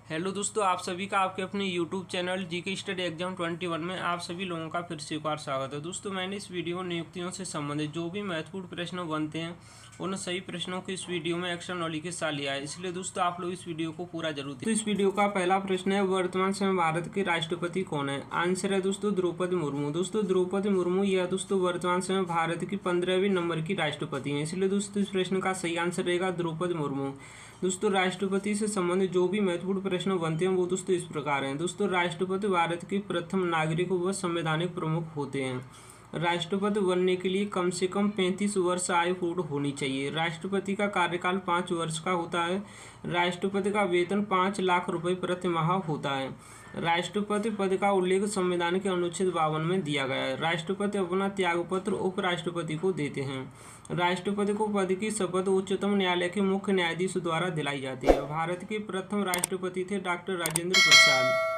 Hello दोस्तों, आप सभी का आपके अपने YouTube channel GK study exam 21 में आप सभी लोगों का फिर से एक बार स्वागत है। दोस्तों, मैंने इस वीडियो में नियुक्तियों से संबंधित जो भी महत्वपूर्ण प्रश्न बनते हैं उन सही प्रश्नों को इस वीडियो में एक्स्ट्रा नॉलेज के साथ लिया है, इसलिए दोस्तों आप लोग इस वीडियो को पूरा जरूर देखें। तो इस वीडियो का पहला प्रश्न है, वर्तमान समय भारत के राष्ट्रपति कौन है? आंसर है दोस्तों द्रौपदी मुर्मू। दोस्तों द्रौपदी मुर्मू यह दोस्तों वर्तमान समय भारत की 15वीं नंबर की राष्ट्रपति हैं, इसलिए दोस्तों इस प्रश्न का सही आंसर रहेगा द्रौपदी मुर्मू। दोस्तों राष्ट्रपति से संबंधित जो भी महत्वपूर्ण प्रश्न बनते हैं वो दोस्तों इस प्रकार हैं। दोस्तों राष्ट्रपति भारत के प्रथम नागरिक व संवैधानिक प्रमुख होते हैं। राष्ट्रपति बनने के लिए कम से कम 35 वर्ष आयु पूर्ण होनी चाहिए। राष्ट्रपति का कार्यकाल 5 वर्ष का होता है। राष्ट्रपति का वेतन 5 लाख रुपए प्रति माह होता है। राष्ट्रपति पद का उल्लेख संविधान के अनुच्छेद 52 में दिया गया है। राष्ट्रपति अपना त्यागपत्र उपराष्ट्रपति को देते हैं। राष्ट्रपति को पद की शपथ उच्चतम न्यायालय के मुख्य न्यायाधीश द्वारा दिलाई जाती है। भारत के प्रथम राष्ट्रपति थे डॉक्टर राजेंद्र प्रसाद।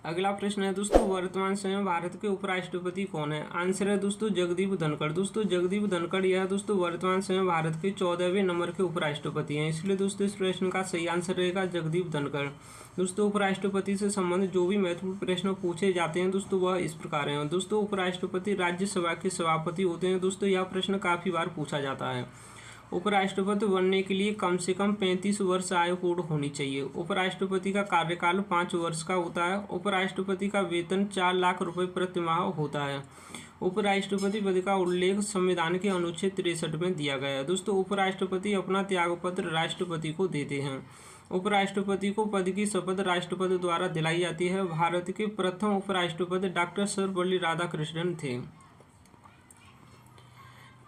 अगला प्रश्न है दोस्तों, वर्तमान समय भारत के उपराष्ट्रपति कौन है? आंसर है दोस्तों जगदीप धनखड़। दोस्तों जगदीप धनखड़ यह दोस्तों वर्तमान समय भारत के 14वें नंबर के उपराष्ट्रपति हैं, इसलिए दोस्तों इस प्रश्न का सही आंसर रहेगा जगदीप धनखड़। दोस्तों उपराष्ट्रपति से संबंधित जो भी महत्वपूर्ण प्रश्न पूछे जाते हैं दोस्तों वह इस प्रकार हैं। दोस्तों उपराष्ट्रपति राज्यसभा के सभापति होते हैं। दोस्तों यह प्रश्न काफ़ी बार पूछा जाता है। उपराष्ट्रपति बनने के लिए कम से कम 35 वर्ष आयु पूर्ण होनी चाहिए। उपराष्ट्रपति का कार्यकाल 5 वर्ष का होता है। उपराष्ट्रपति का वेतन 4 लाख रुपए प्रति माह होता है। उपराष्ट्रपति पद का उल्लेख संविधान के अनुच्छेद 63 में दिया गया है। दोस्तों उपराष्ट्रपति अपना त्यागपत्र राष्ट्रपति को देते हैं। उपराष्ट्रपति को पद की शपथ राष्ट्रपति द्वारा दिलाई जाती है। भारत के प्रथम उपराष्ट्रपति डॉक्टर सर्वपल्ली राधाकृष्णन थे।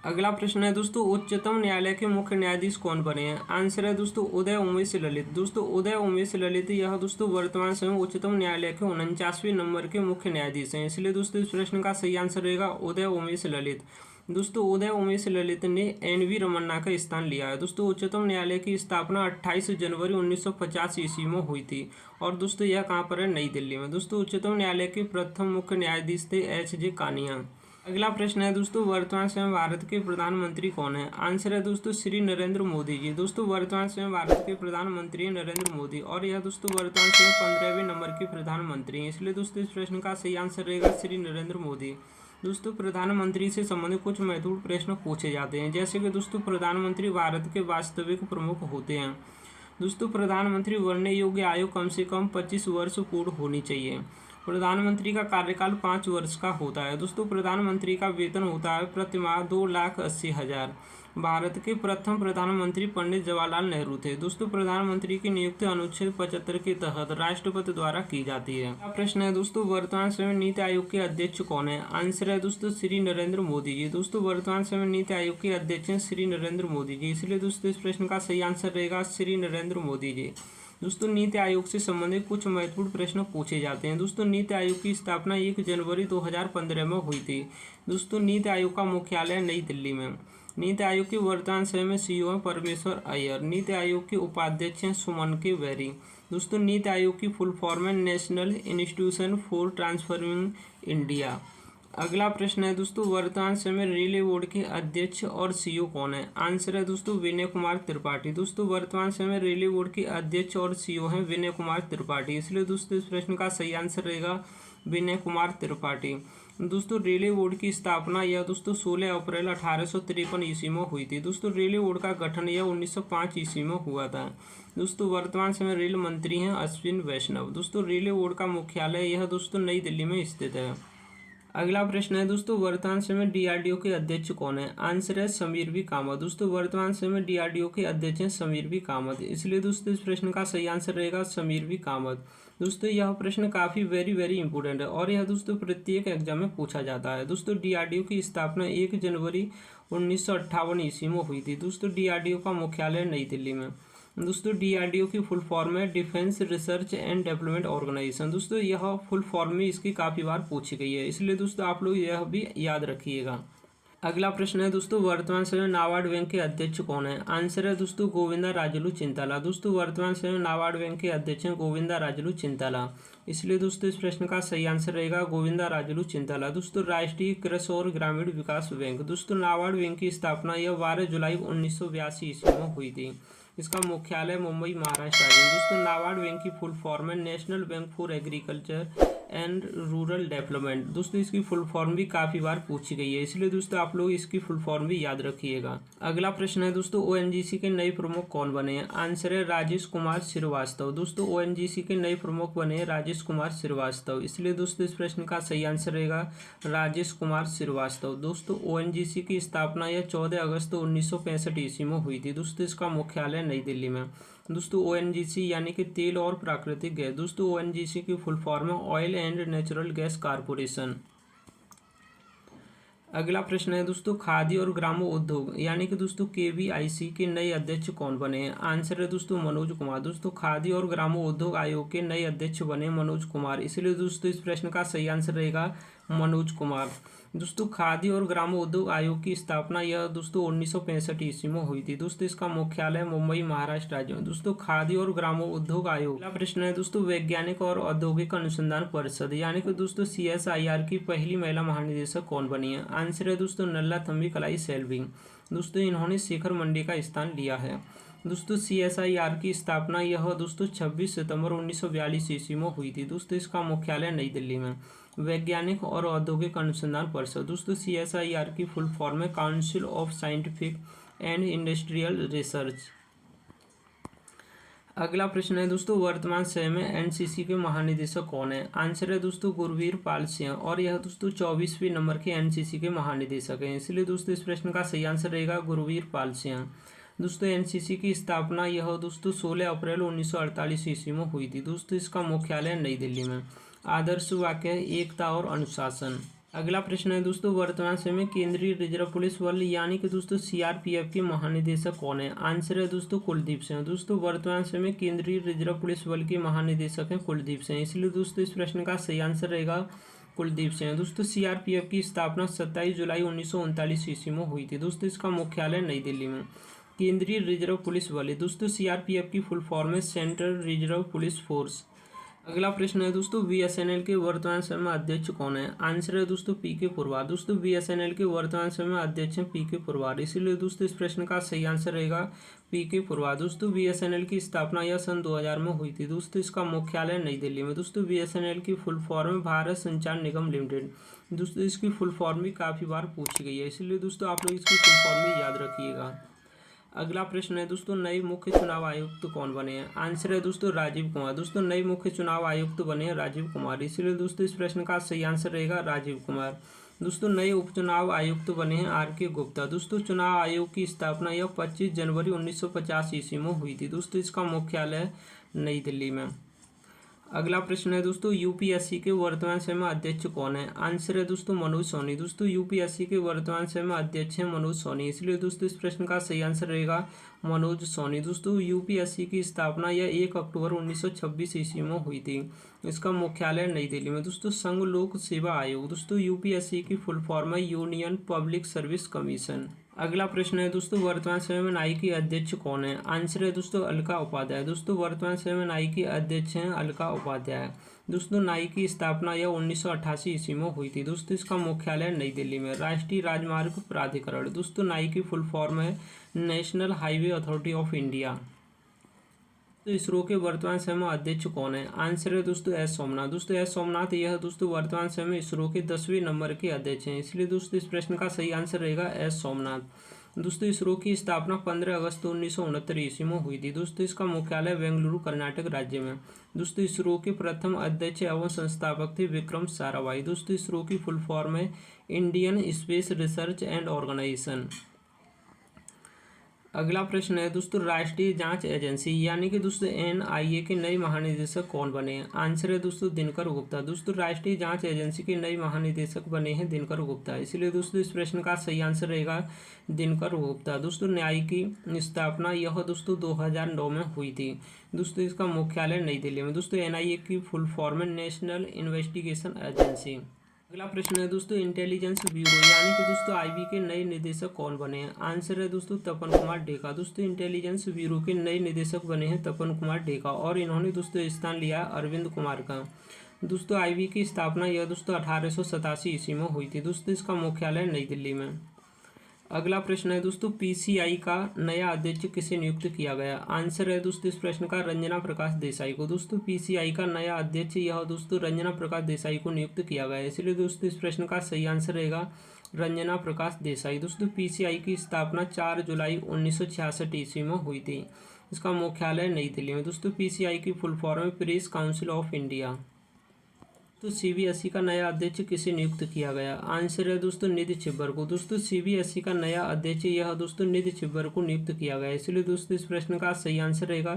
अगला प्रश्न है दोस्तों, उच्चतम न्यायालय के मुख्य न्यायाधीश कौन बने हैं? आंसर है दोस्तों उदय उमेश ललित। दोस्तों उदय उमेश ललित यह दोस्तों वर्तमान समय उच्चतम न्यायालय के 49वें नंबर के मुख्य न्यायाधीश हैं, इसलिए दोस्तों इस प्रश्न का सही आंसर रहेगा उदय उमेश ललित। दोस्तों उदय उमेश ललित ने एन.वी. रमन्ना का स्थान लिया है। दोस्तों उच्चतम न्यायालय की स्थापना 28 जनवरी 1950 ईस्वी में हुई थी और दोस्तों यह कहाँ पर है? नई दिल्ली में। दोस्तों उच्चतम न्यायालय के प्रथम मुख्य न्यायाधीश थे एच.जे. कानिया। अगला प्रश्न है दोस्तों, वर्तमान समय भारत के प्रधानमंत्री कौन है? आंसर है दोस्तों श्री नरेंद्र मोदी जी। दोस्तों वर्तमान समय भारत के प्रधानमंत्री हैं नरेंद्र मोदी और यह दोस्तों वर्तमान समय 15वें नंबर के प्रधानमंत्री हैं, इसलिए दोस्तों इस प्रश्न का सही आंसर रहेगा श्री नरेंद्र मोदी। दोस्तों प्रधानमंत्री से संबंधित कुछ महत्वपूर्ण प्रश्न पूछे जाते हैं, जैसे कि दोस्तों प्रधानमंत्री भारत के वास्तविक प्रमुख होते हैं। दोस्तों प्रधानमंत्री बनने योग्य आयु कम से कम 25 वर्ष पूर्ण होनी चाहिए। प्रधानमंत्री का कार्यकाल 5 वर्ष का होता है। दोस्तों प्रधानमंत्री का वेतन होता है प्रति माह 2,80,000। भारत के प्रथम प्रधानमंत्री पंडित जवाहरलाल नेहरू थे। दोस्तों प्रधानमंत्री की नियुक्ति अनुच्छेद 75 के तहत राष्ट्रपति द्वारा की जाती है। अगला प्रश्न है दोस्तों, वर्तमान समय नीति आयोग के अध्यक्ष कौन है? आंसर है दोस्तों श्री नरेंद्र मोदी जी। दोस्तों वर्तमान समय नीति आयोग के अध्यक्ष हैं श्री नरेंद्र मोदी जी, इसलिए दोस्तों इस प्रश्न का सही आंसर रहेगा श्री नरेंद्र मोदी जी। दोस्तों नीति आयोग से संबंधित कुछ महत्वपूर्ण प्रश्न पूछे जाते हैं। दोस्तों नीति आयोग की स्थापना 1 जनवरी 2015 में हुई थी। दोस्तों नीति आयोग का मुख्यालय नई दिल्ली में। नीति आयोग के वर्तमान समय में सीईओ हैं परमेश्वर अय्यर। नीति आयोग के उपाध्यक्ष हैं सुमन के बेरी। दोस्तों नीति आयोग की फुल फॉर्म है national institution for transforming India. अगला प्रश्न है दोस्तों, वर्तमान समय रेलवे बोर्ड के अध्यक्ष और सीईओ कौन है? आंसर है दोस्तों विनय कुमार त्रिपाठी। दोस्तों वर्तमान समय रेलवे बोर्ड के अध्यक्ष और सीईओ हैं विनय कुमार त्रिपाठी, इसलिए दोस्तों इस प्रश्न का सही आंसर रहेगा विनय कुमार त्रिपाठी। दोस्तों रेलवे बोर्ड की स्थापना यह दोस्तों 16 अप्रैल 1853 ईस्वी में हुई थी। दोस्तों रेलवे बोर्ड का गठन यह 1905 ईस्वी में हुआ था। दोस्तों वर्तमान समय रेल मंत्री हैं अश्विन वैष्णव। दोस्तों रेलवे बोर्ड का मुख्यालय यह दोस्तों नई दिल्ली में स्थित है। अगला प्रश्न है दोस्तों, वर्तमान समय डीआरडीओ के अध्यक्ष कौन है? आंसर है समीर वी कामत। दोस्तों वर्तमान समय डीआरडीओ के अध्यक्ष हैं समीर वी कामत, इसलिए दोस्तों इस प्रश्न का सही आंसर रहेगा समीर वी कामत। दोस्तों यह प्रश्न काफ़ी वेरी इंपॉर्टेंट है और यह दोस्तों प्रत्येक एग्जाम में पूछा जाता है। दोस्तों डीआरडीओ की स्थापना 1 जनवरी 1958 ईस्वी में हुई थी। दोस्तों डीआरडीओ का मुख्यालय नई दिल्ली में। दोस्तों डीआरडीओ की फुल फॉर्म है defence research and development organisation. दोस्तों यह फुल फॉर्म में इसकी काफ़ी बार पूछी गई है, इसलिए दोस्तों आप लोग यह भी याद रखिएगा। अगला प्रश्न है दोस्तों, वर्तमान समय नाबार्ड बैंक के अध्यक्ष कौन है? आंसर है दोस्तों गोविंदा राजुलू चिंताला। दोस्तों वर्तमान समय नाबार्ड बैंक के अध्यक्ष हैं गोविंदा राजुलू चिंताला, इसलिए दोस्तों इस प्रश्न का सही आंसर रहेगा गोविंदा राजुलू चिंताला। दोस्तों राष्ट्रीय कृषि और ग्रामीण विकास बैंक। दोस्तों नाबार्ड बैंक की स्थापना यह 12 जुलाई 1982 ईस्वी में हुई थी, इसका मुख्यालय मुंबई महाराष्ट्र राज्य में। दोस्तों नाबार्ड बैंक की फुल फॉर्म है national bank for agriculture and rural development. दोस्तों इसकी फुल फॉर्म भी काफ़ी बार पूछी गई है, इसलिए दोस्तों आप लोग इसकी फुल फॉर्म भी याद रखिएगा। अगला प्रश्न है दोस्तों ओएनजीसी के नए प्रमुख कौन बने हैं? आंसर है राजेश कुमार श्रीवास्तव। दोस्तों ओएनजीसी के नए प्रमुख बने हैं राजेश कुमार श्रीवास्तव, इसलिए दोस्तों इस प्रश्न का सही आंसर रहेगा राजेश कुमार श्रीवास्तव। दोस्तों ओएनजीसी की स्थापना यह 14 अगस्त 1965 ईस्वी में हुई थी। दोस्तों इसका मुख्यालय नई दिल्ली में। दोस्तों ओएनजीसी यानी कि तेल और प्राकृतिक गैस। दोस्तों ओएनजीसी की फुल फॉर्म है oil and natural gas corporation. अगला प्रश्न है दोस्तों खादी और ग्रामो उद्योग यानी कि दोस्तों केवीआईसी के नए अध्यक्ष कौन बने हैं? आंसर है दोस्तों मनोज कुमार। दोस्तों खादी और ग्रामो उद्योग आयोग के नए अध्यक्ष बने मनोज कुमार, इसलिए दोस्तों इस प्रश्न का सही आंसर रहेगा मनोज कुमार। दोस्तों खादी और ग्रामो उद्योग आयोग की स्थापना यह दोस्तों 1965 ईस्वी में हुई थी। दोस्तों इसका मुख्यालय मुंबई महाराष्ट्र राज्य में। दोस्तों खादी और ग्रामो उद्योग आयोग। अगला प्रश्न है दोस्तों वैज्ञानिक और औद्योगिक अनुसंधान परिषद यानी कि दोस्तों CSIR की पहली महिला महानिदेशक कौन बनी है? आंसर है दोस्तों नल्ला थम्बी कलाई सेल्वी। दोस्तों इन्होंने शेखर मंडी का स्थान लिया है। दोस्तों CSIR की स्थापना यह दोस्तों 26 सितंबर 1942 ईस्वी में हुई थी। दोस्तों इसका मुख्यालय नई दिल्ली में। वैज्ञानिक और औद्योगिक अनुसंधान परिषद। दोस्तों CSIR की फुल फॉर्म है council of scientific and industrial research. अगला प्रश्न है दोस्तों वर्तमान समय में NCC के महानिदेशक कौन है? आंसर है दोस्तों गुरवीर पाल सिंह, और यह दोस्तों 24वें नंबर के NCC के महानिदेशक हैं, इसलिए दोस्तों इस प्रश्न का सही आंसर रहेगा गुरवीर पाल सिंह। दोस्तों NCC की स्थापना यह दोस्तों 16 अप्रैल 1948 ईस्वी में हुई थी। दोस्तों इसका मुख्यालय नई दिल्ली में। आदर्श वाक्य एकता और अनुशासन। अगला प्रश्न है दोस्तों वर्तमान समय में केंद्रीय रिजर्व पुलिस बल यानी कि दोस्तों CRPF के महानिदेशक कौन है? आंसर है दोस्तों कुलदीप सिंह। दोस्तों वर्तमान समय में केंद्रीय रिजर्व पुलिस बल के महानिदेशक हैं कुलदीप सिंह, इसलिए दोस्तों इस प्रश्न का सही आंसर रहेगा कुलदीप सिंह। दोस्तों CRPF की स्थापना 27 जुलाई 1939 ईस्वी में हुई थी। दोस्तों इसका मुख्यालय नई दिल्ली में। केंद्रीय रिजर्व पुलिस बल दोस्तों CRPF की फुल फॉर्म है सेंट्रल रिजर्व पुलिस फोर्स। अगला प्रश्न है दोस्तों BSNL के वर्तमान समय में अध्यक्ष कौन है? आंसर है दोस्तों PK पुरवार। दोस्तों BSNL के वर्तमान समय में अध्यक्ष हैं PK पुरवार, इसीलिए दोस्तों इस प्रश्न का सही आंसर रहेगा PK पुरवार। दोस्तों BSNL की स्थापना यह सन 2000 में हुई थी। दोस्तों इसका मुख्यालय नई दिल्ली में। दोस्तों BSNL की फुल फॉर्म है भारत संचार निगम लिमिटेड। दोस्तों इसकी फुल फॉर्म भी काफ़ी बार पूछी गई है, इसलिए दोस्तों आप लोग इसकी फुल फॉर्म भी याद रखिएगा। अगला प्रश्न है दोस्तों नए मुख्य चुनाव आयुक्त कौन बने हैं? आंसर है दोस्तों राजीव कुमार। दोस्तों नए मुख्य चुनाव आयुक्त बने हैं राजीव कुमार, इसलिए दोस्तों इस प्रश्न का सही आंसर रहेगा राजीव कुमार। दोस्तों नए उपचुनाव आयुक्त बने हैं RK गुप्ता। दोस्तों चुनाव आयोग की स्थापना यह 25 जनवरी 1950 ईस्वी में हुई थी। दोस्तों इसका मुख्यालय नई दिल्ली में। अगला प्रश्न है दोस्तों UPSC के वर्तमान समय में अध्यक्ष कौन है? आंसर है दोस्तों मनोज सोनी। दोस्तों UPSC के वर्तमान समय में अध्यक्ष हैं मनोज सोनी, इसलिए दोस्तों इस प्रश्न का सही आंसर रहेगा मनोज सोनी। दोस्तों UPSC की स्थापना यह 1 अक्टूबर 1926 ईस्वी में हुई थी। इसका मुख्यालय नई दिल्ली में। दोस्तों संघ लोक सेवा आयोग। दोस्तों UPSC की फुल फॉर्म है यूनियन पब्लिक सर्विस कमीशन। अगला प्रश्न है दोस्तों वर्तमान समय में नाई की अध्यक्ष कौन है? आंसर है दोस्तों अलका उपाध्याय। दोस्तों वर्तमान समय में नाई की अध्यक्ष हैं अलका उपाध्याय। दोस्तों नाई की स्थापना यह 1988 ईस्वी में हुई थी। दोस्तों इसका मुख्यालय नई दिल्ली में। राष्ट्रीय राजमार्ग प्राधिकरण। दोस्तों नाई की फुल फॉर्म है national highway authority of India. तो इसरो के वर्तमान समय में अध्यक्ष कौन है? आंसर है दोस्तों S सोमनाथ। दोस्तों S सोमनाथ यह दोस्तों वर्तमान समय में इसरो के 10वें नंबर के अध्यक्ष हैं, इसलिए दोस्तों इस प्रश्न का सही आंसर रहेगा S सोमनाथ। दोस्तों इसरो की स्थापना 15 अगस्त 1969 ईस्वी में हुई थी। दोस्तों इसका मुख्यालय बेंगलुरु कर्नाटक राज्य में। दोस्तों इसरो के प्रथम अध्यक्ष एवं संस्थापक थे विक्रम साराभाई। दोस्तों इसरो की फुल फॉर्म है Indian space research and organisation. अगला प्रश्न है दोस्तों राष्ट्रीय जांच एजेंसी यानी कि दोस्तों NIA के नए महानिदेशक कौन बने हैं? आंसर है दोस्तों दिनकर गुप्ता। दोस्तों राष्ट्रीय जांच एजेंसी के नए महानिदेशक बने हैं दिनकर गुप्ता, इसलिए दोस्तों इस प्रश्न का सही आंसर रहेगा दिनकर गुप्ता। दोस्तों न्याय की स्थापना यह दोस्तों 2009 में हुई थी। दोस्तों इसका मुख्यालय नई दिल्ली में। दोस्तों NIA की फुल फॉर्म है नेशनल इन्वेस्टिगेशन एजेंसी। अगला प्रश्न है दोस्तों इंटेलिजेंस ब्यूरो यानी कि दोस्तों IB के नए निदेशक कौन बने हैं? आंसर है दोस्तों तपन कुमार डेका। दोस्तों इंटेलिजेंस ब्यूरो के नए निदेशक बने हैं तपन कुमार डेका, और इन्होंने दोस्तों स्थान लिया अरविंद कुमार का। दोस्तों IB की स्थापना यह दोस्तों 1887 ईस्वी में हुई थी। दोस्तों इसका मुख्यालय नई दिल्ली में। अगला प्रश्न है दोस्तों, पीसीआई का नया अध्यक्ष किसे नियुक्त किया गया? आंसर है दोस्तों इस प्रश्न का रंजना प्रकाश देसाई को। दोस्तों पीसीआई का नया अध्यक्ष यह दोस्तों रंजना प्रकाश देसाई को नियुक्त किया गया है, इसलिए दोस्तों इस प्रश्न का सही आंसर रहेगा रंजना प्रकाश देसाई। दोस्तों पीसीआई की स्थापना 4 जुलाई 1966 ईस्वी में हुई थी। इसका मुख्यालय नई दिल्ली में। दोस्तों पीसीआई की फुल फॉर्म है प्रेस काउंसिल ऑफ इंडिया। तो सीबीएसई का नया अध्यक्ष किसे नियुक्त किया गया? आंसर है दोस्तों निधि छिब्बर को। दोस्तों सीबीएसई का नया अध्यक्ष यह दोस्तों निधि छिब्बर को नियुक्त किया गया है, इसलिए दोस्तों इस प्रश्न का सही आंसर रहेगा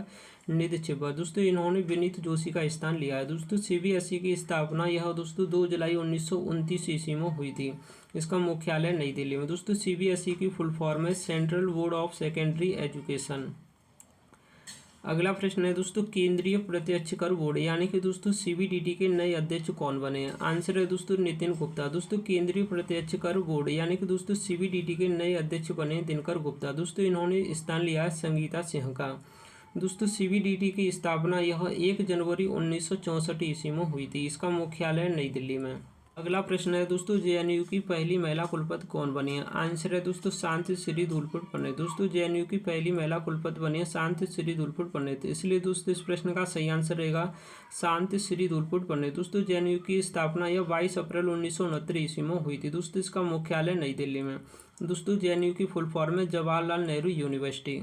निधि छिब्बर। दोस्तों इन्होंने विनीत जोशी का स्थान लिया है। दोस्तों सीबीएसई की स्थापना यह दोस्तों 2 जुलाई 1929 ईस्वी में हुई थी। इसका मुख्यालय नई दिल्ली में। दोस्तों सीबीएसई की फुल फॉर्म है central board of secondary education. अगला प्रश्न है दोस्तों, केंद्रीय प्रत्यक्ष कर बोर्ड यानी कि दोस्तों सीबीडीटी के नए अध्यक्ष कौन बने हैं? आंसर है दोस्तों नितिन गुप्ता। दोस्तों केंद्रीय प्रत्यक्ष कर बोर्ड यानी कि दोस्तों सीबीडीटी के नए अध्यक्ष बने दिनकर गुप्ता। दोस्तों इन्होंने स्थान लिया है संगीता सिंह का। दोस्तों सीबीडीटी की स्थापना यह 1 जनवरी 1964 ईस्वी में हुई थी। इसका मुख्यालय नई दिल्ली में। अगला प्रश्न है दोस्तों, जेएनयू की पहली महिला कुलपति कौन बनी है? आंसर है दोस्तों शांति श्री धूलपुर पंडित। दोस्तों जेएनयू की पहली महिला कुलपति बनी है शांति श्री धूलपुर पंडित, इसलिए दोस्तों इस प्रश्न का सही आंसर रहेगा शांति श्री धूलपुर पंडित। दोस्तों जेएनयू की स्थापना यह 22 अप्रैल 1969 ईस्वी में हुई थी। दोस्तों इसका मुख्यालय नई दिल्ली में। दोस्तों जेएनयू की फुल फॉर्म है जवाहरलाल नेहरू यूनिवर्सिटी।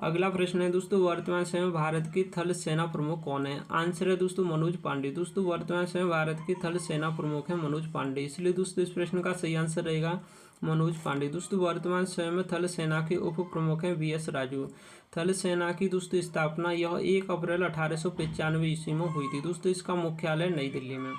अगला प्रश्न है दोस्तों, वर्तमान समय में भारत के थल सेना प्रमुख कौन है? आंसर है दोस्तों मनोज पांडे। दोस्तों वर्तमान समय भारत के थल सेना प्रमुख है मनोज पांडे, इसलिए दोस्तों इस प्रश्न का सही आंसर रहेगा मनोज पांडे। दोस्तों वर्तमान समय में थल सेना के उप प्रमुख हैं वीएस राजू। थल सेना की दोस्तों स्थापना यह 1 अप्रैल 1895 ईस्वी में हुई थी। दोस्तों इसका मुख्यालय नई दिल्ली में।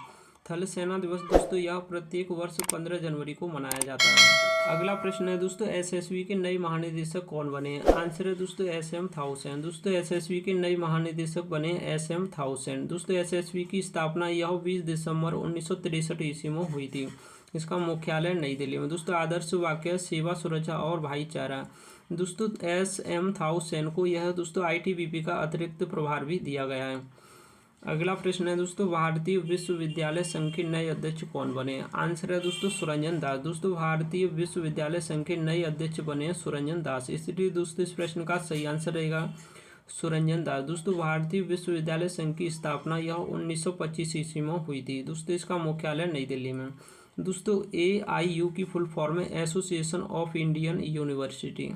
थल सेना दिवस दोस्तों यह प्रत्येक वर्ष 15 जनवरी को मनाया जाता है। अगला प्रश्न है दोस्तों, एसएसबी के नए महानिदेशक कौन बने हैं? आंसर है दोस्तों एसएम थाउसेन। दोस्तों एसएसबी के नए महानिदेशक बने एसएम थाउसेन। दोस्तों एसएसबी की स्थापना यह 20 दिसंबर 1963 ईस्वी में हुई थी। इसका मुख्यालय नई दिल्ली में। दोस्तों आदर्श वाक्य सेवा सुरक्षा और भाईचारा। दोस्तों एसएम थाउसेन को यह दोस्तों आईटीबीपी का अतिरिक्त प्रभार भी दिया गया है। अगला प्रश्न है दोस्तों, भारतीय विश्वविद्यालय संघ के नए अध्यक्ष कौन बने? आंसर है दोस्तों सुरंजन दास। दोस्तों भारतीय विश्वविद्यालय संघ के नए अध्यक्ष बने हैं सुरंजन दास, इसलिए दोस्तों इस प्रश्न का सही आंसर रहेगा सुरंजन दास। दोस्तों भारतीय विश्वविद्यालय संघ की स्थापना यह 1925 ईस्वी में हुई थी। दोस्तों इसका मुख्यालय नई दिल्ली में। दोस्तों AIU की फुल फॉर्म है एसोसिएशन ऑफ इंडियन यूनिवर्सिटी।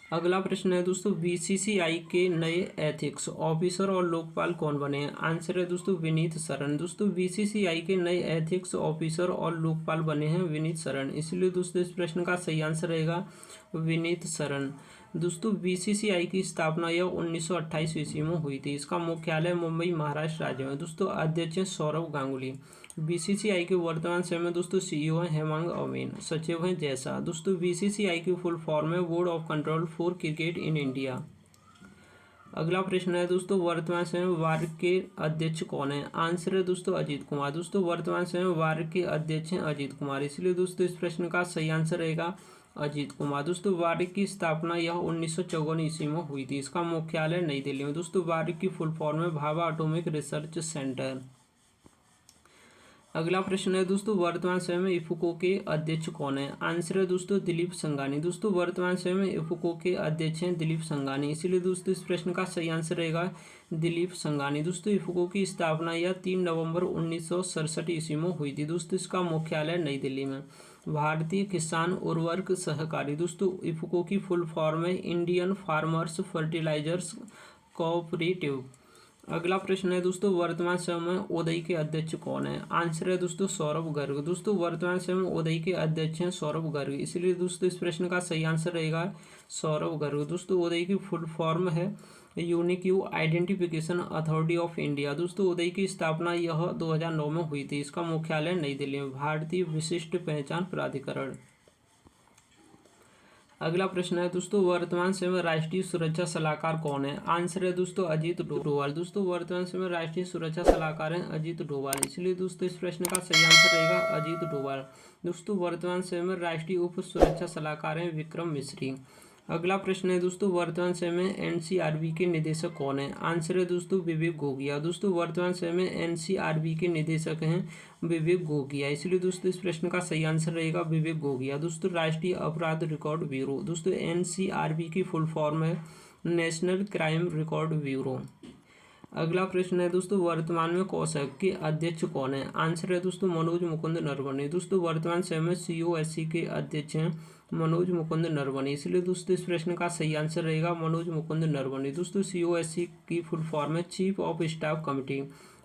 अगला प्रश्न है दोस्तों, बीसीसीआई के नए एथिक्स ऑफिसर और लोकपाल कौन बने हैं? आंसर है दोस्तों विनीत शरण। दोस्तों बीसीसीआई के नए एथिक्स ऑफिसर और लोकपाल बने हैं विनीत शरण, इसलिए दोस्तों इस प्रश्न का सही आंसर रहेगा विनीत शरण। दोस्तों बीसीसीआई की स्थापना यह 1928 ईस्वी में हुई थी। इसका मुख्यालय मुंबई महाराष्ट्र राज्य में। दोस्तों अध्यक्ष हैं सौरभ गांगुली। बीसीसीआई के वर्तमान समय में दोस्तों सीईओ हैं हेमांग अमीन, सचिव हैं जैसा। दोस्तों बीसीसीआई की फुल फॉर्म है board of control for cricket in India. अगला प्रश्न है दोस्तों, वर्तमान समय में वार्ड के अध्यक्ष कौन है? आंसर है दोस्तों अजीत कुमार। दोस्तों वर्तमान समय में वार्ड के अध्यक्ष हैं अजीत कुमार, इसलिए दोस्तों इस प्रश्न का सही आंसर रहेगा अजीत कुमार। दोस्तों वार्ड की स्थापना यह 1954 ईस्वी में हुई थी। इसका मुख्यालय नई दिल्ली में। दोस्तों वार्ड की फुल फॉर्म है भाभा एटॉमिक रिसर्च सेंटर। अगला प्रश्न है दोस्तों, वर्तमान समय में इफको के अध्यक्ष कौन है? आंसर है दोस्तों दिलीप संघानी। दोस्तों वर्तमान समय में इफको के अध्यक्ष हैं दिलीप संघानी, इसीलिए दोस्तों इस प्रश्न का सही आंसर रहेगा दिलीप संघानी। दोस्तों इफको की स्थापना यह 3 नवंबर 1967 ईस्वी में हुई थी। दोस्तों इसका मुख्यालय नई दिल्ली में। भारतीय किसान उर्वरक सहकारी। दोस्तों इफको की फुल फॉर्म है इंडियन फार्मर्स फर्टिलाइजर्स कोऑपरेटिव। अगला प्रश्न है दोस्तों, वर्तमान समय में उदय के अध्यक्ष कौन है? आंसर है दोस्तों सौरभ गर्ग। दोस्तों वर्तमान समय में उदय के अध्यक्ष हैं सौरभ गर्ग, इसलिए दोस्तों इस प्रश्न का सही आंसर रहेगा सौरभ गर्ग। दोस्तों उदय की फुल फॉर्म है unique you identification authority of India. दोस्तों उदय की स्थापना यह 2009 में हुई थी। इसका मुख्यालय नई दिल्ली में। भारतीय विशिष्ट पहचान प्राधिकरण। अगला प्रश्न है दोस्तों, वर्तमान समय में राष्ट्रीय सुरक्षा सलाहकार कौन है? आंसर है दोस्तों अजीत डोभाल। दोस्तों वर्तमान समय में राष्ट्रीय सुरक्षा सलाहकार हैं अजीत डोभाल, इसलिए दोस्तों इस प्रश्न का सही आंसर रहेगा अजीत डोभाल। दोस्तों वर्तमान समय में राष्ट्रीय उप सुरक्षा सलाहकार हैं विक्रम मिश्री। अगला प्रश्न है दोस्तों, वर्तमान समय में एनसीआरबी के निदेशक कौन है? आंसर है दोस्तों विवेक गोगिया। दोस्तों वर्तमान समय में एनसीआरबी के निदेशक हैं विवेक गोगिया, इसलिए दोस्तों इस प्रश्न का सही आंसर रहेगा विवेक गोगिया। दोस्तों राष्ट्रीय अपराध रिकॉर्ड ब्यूरो, दोस्तों एनसीआरबी की फुल फॉर्म है नेशनल क्राइम रिकॉर्ड ब्यूरो। अगला प्रश्न है दोस्तों, वर्तमान में कोषांग के अध्यक्ष कौन है? आंसर है दोस्तों मनोज मुकुंद नरवणे। दोस्तों वर्तमान समय में सीओएससी के अध्यक्ष हैं मनोज मुकुंद नरवणे, इसलिए दोस्तों इस प्रश्न का सही आंसर रहेगा मनोज मुकुंद नरवणे। दोस्तों सीओएससी की फुल फॉर्म है चीफ ऑफ स्टाफ कमेटी।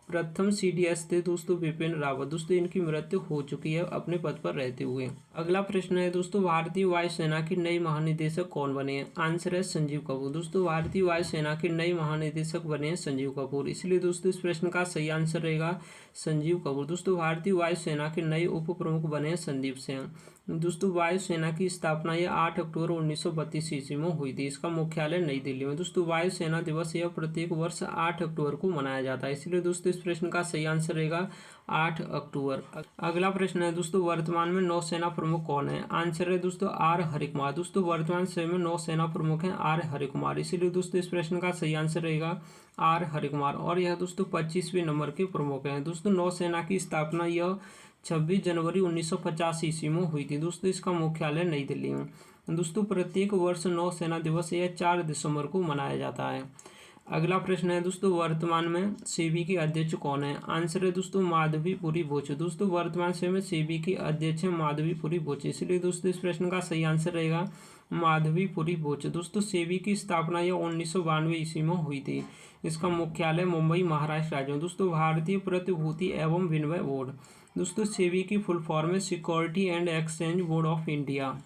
प्रथम सीडीएस थे दोस्तों बिपिन रावत। दोस्तों इनकी मृत्यु हो चुकी है अपने पद पर रहते हुए। अगला प्रश्न है दोस्तों, भारतीय वायुसेना की नई महानिदेशक कौन बने हैं? आंसर है संजीव कपूर। दोस्तों भारतीय वायुसेना के नए महानिदेशक बने हैं संजीव कपूर, इसलिए दोस्तों इस प्रश्न का सही आंसर रहेगा संजीव कपूर। दोस्तों भारतीय वायुसेना के नए उप प्रमुख बने हैं संदीप सिंह। दोस्तों वायुसेना की स्थापना यह 8 अक्टूबर 1932 ईस्वी में हुई थी। इसका मुख्यालय नई दिल्ली में। दोस्तों वायुसेना दिवस यह प्रत्येक वर्ष 8 अक्टूबर को मनाया जाता है, इसलिए दोस्तों इस प्रश्न का सही आंसर रहेगा 8 अक्टूबर। अगला प्रश्न है दोस्तों, वर्तमान में नौसेना प्रमुख कौन है? आंसर है दोस्तों आर हरिकुमार। दोस्तों वर्तमान समय में नौसेना प्रमुख हैं आर हरिकुमार, इसीलिए दोस्तों इस प्रश्न का सही आंसर रहेगा आर हरिकुमार, और यह दोस्तों 25वें नंबर के प्रमुख हैं। दोस्तों नौसेना की स्थापना यह 26 जनवरी 1950 ईस्वी में हुई थी। दोस्तों इसका मुख्यालय नई दिल्ली में। दोस्तों प्रत्येक वर्ष नौसेना दिवस यह 4 दिसंबर को मनाया जाता है। अगला प्रश्न है दोस्तों, वर्तमान में सेबी के अध्यक्ष कौन है? आंसर है दोस्तों माधवीपुरी बोचे। दोस्तों वर्तमान समय में सेबी के अध्यक्ष हैं माधवीपुरी बोचे, इसलिए दोस्तों इस प्रश्न का सही आंसर रहेगा माधवीपुरी बोचे। दोस्तों सेबी की स्थापना यह 1992 ईस्वी में हुई थी। इसका मुख्यालय मुंबई महाराष्ट्र राज्य में। दोस्तों भारतीय प्रतिभूति एवं विनिमय बोर्ड, दोस्तों सेबी की फुल फॉर्म है security and exchange board of India.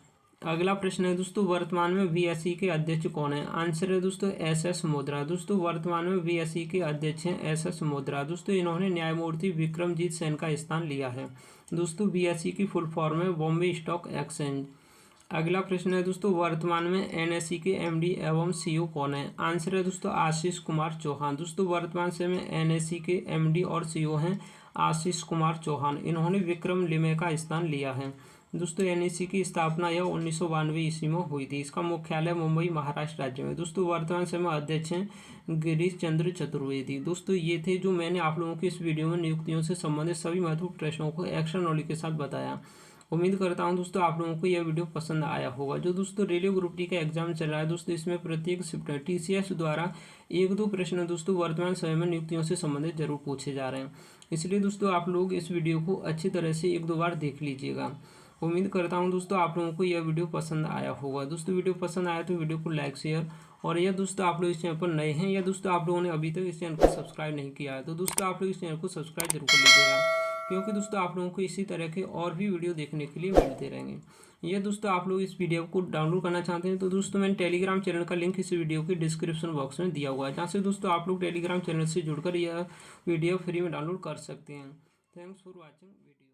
अगला प्रश्न है दोस्तों, वर्तमान में बीएसई के अध्यक्ष कौन है? आंसर है दोस्तों एसएस मोद्रा। दोस्तों वर्तमान में बीएसई के अध्यक्ष हैं एसएस मोद्रा। दोस्तों इन्होंने न्यायमूर्ति विक्रमजीत सेन का स्थान लिया है। दोस्तों बीएसई की फुल फॉर्म है बॉम्बे स्टॉक एक्सचेंज। अगला प्रश्न है दोस्तों, वर्तमान में एनएसई के एमडी एवं सीईओ कौन है? आंसर है दोस्तों आशीष कुमार चौहान। दोस्तों वर्तमान समय में एनएसई के एमडी और सीईओ हैं आशीष कुमार चौहान, इन्होंने विक्रम लिमे का स्थान लिया है। दोस्तों एनएसई की स्थापना यह 1992 ईस्वी में हुई थी। इसका मुख्यालय मुंबई महाराष्ट्र राज्य में। दोस्तों वर्तमान समय अध्यक्ष हैं गिरीश चंद्र चतुर्वेदी। दोस्तों ये थे जो मैंने आप लोगों की इस वीडियो में नियुक्तियों से संबंधित सभी महत्वपूर्ण प्रश्नों को एक्स्ट्रा नॉलेज के साथ बताया। उम्मीद करता हूं दोस्तों आप लोगों को यह वीडियो पसंद आया होगा। जो दोस्तों रेलवे ग्रुप डी का एग्जाम चल रहा है दोस्तों, इसमें प्रत्येक शिफ्ट में टीसीएस द्वारा 1-2 प्रश्न दोस्तों वर्तमान समय में नियुक्तियों से संबंधित जरूर पूछे जा रहे हैं, इसलिए दोस्तों आप लोग इस वीडियो को अच्छी तरह से 1-2 बार देख लीजिएगा। उम्मीद करता हूं दोस्तों आप लोगों को यह वीडियो पसंद आया होगा। दोस्तों वीडियो पसंद आया तो वीडियो को लाइक शेयर, और यह दोस्तों आप लोग इस चैनल पर नए हैं या दोस्तों आप लोगों ने अभी तक इस चैनल को सब्सक्राइब नहीं किया है तो दोस्तों आप लोग इस चैनल को सब्सक्राइब जरूर कर लीजिएगा, क्योंकि दोस्तों आप लोगों को इसी तरह के और भी वीडियो देखने के लिए मिलते रहेंगे। यह दोस्तों आप लोग इस वीडियो को डाउनलोड करना चाहते हैं तो दोस्तों मैंने टेलीग्राम चैनल का लिंक इस वीडियो के डिस्क्रिप्शन बॉक्स में दिया हुआ है, जहाँ से दोस्तों आप लोग टेलीग्राम चैनल से जुड़कर यह वीडियो फ्री में डाउनलोड कर सकते हैं। Thanks for watching video.